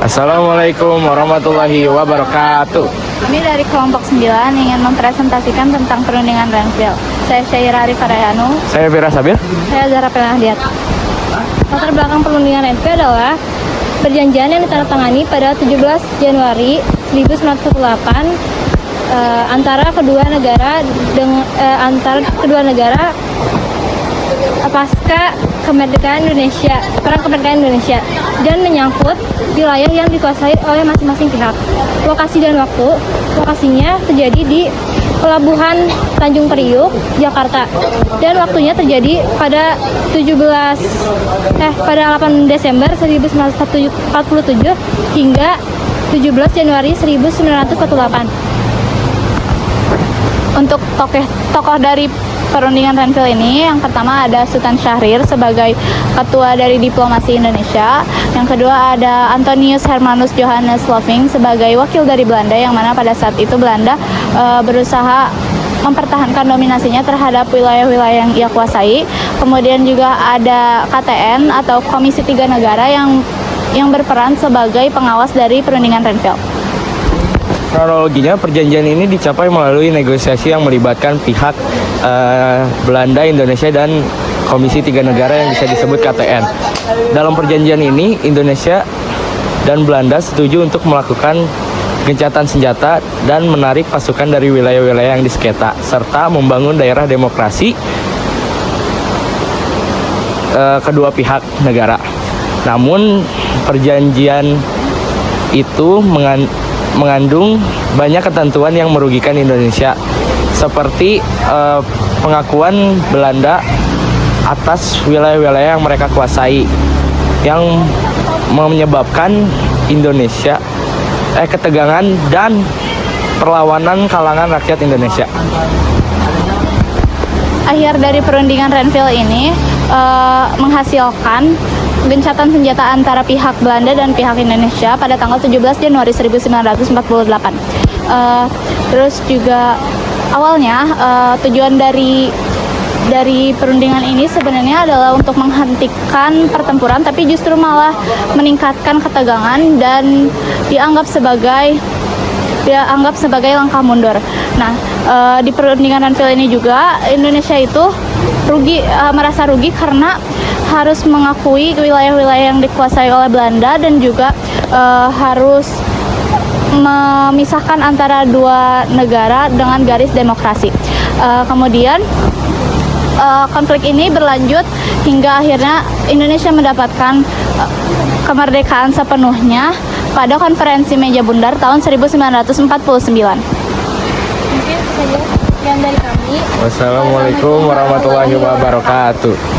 Assalamualaikum warahmatullahi wabarakatuh. Kami dari kelompok 9 ingin mempresentasikan tentang perundingan Renville. Saya Syaira Arif Arayanu. Saya Fira Sabir. Saya Zara Penahdiat. Latar belakang perundingan Renville adalah perjanjian yang ditandatangani pada 17 Januari 1948 antara kedua negara pasca kemerdekaan Indonesia, perang kemerdekaan Indonesia, dan menyangkut wilayah yang dikuasai oleh masing-masing pihak. Lokasi dan waktu, lokasinya terjadi di Pelabuhan Tanjung Priuk, Jakarta, dan waktunya terjadi pada 8 Desember 1947 hingga 17 Januari 1948. Untuk tokoh dari perundingan Renville ini, yang pertama ada Sultan Syahrir sebagai ketua dari diplomasi Indonesia. Yang kedua ada Antonius Hermanus Johannes Loving sebagai wakil dari Belanda, yang mana pada saat itu Belanda berusaha mempertahankan dominasinya terhadap wilayah-wilayah yang ia kuasai. Kemudian juga ada KTN atau Komisi Tiga Negara yang berperan sebagai pengawas dari perundingan Renville. Kronologinya, perjanjian ini dicapai melalui negosiasi yang melibatkan pihak Belanda, Indonesia, dan Komisi Tiga Negara yang bisa disebut KTN. Dalam perjanjian ini, Indonesia dan Belanda setuju untuk melakukan gencatan senjata dan menarik pasukan dari wilayah-wilayah yang disengketa, serta membangun daerah demokrasi kedua pihak negara. Namun, perjanjian itu mengandung banyak ketentuan yang merugikan Indonesia, seperti pengakuan Belanda atas wilayah-wilayah yang mereka kuasai, yang menyebabkan Indonesia ketegangan dan perlawanan kalangan rakyat Indonesia. Akhir dari perundingan Renville ini menghasilkan gencatan senjata antara pihak Belanda dan pihak Indonesia pada tanggal 17 Januari 1948. Terus juga awalnya tujuan dari perundingan ini sebenarnya adalah untuk menghentikan pertempuran, tapi justru malah meningkatkan ketegangan dan dianggap sebagai langkah mundur. Nah, di perundingan Renville ini juga Indonesia itu merasa rugi karena harus mengakui wilayah-wilayah yang dikuasai oleh Belanda dan juga harus memisahkan antara dua negara dengan garis demokrasi. Kemudian konflik ini berlanjut hingga akhirnya Indonesia mendapatkan kemerdekaan sepenuhnya pada konferensi Meja Bundar tahun 1949. Mungkin saja sekian dari kami. Wassalamualaikum warahmatullahi wabarakatuh.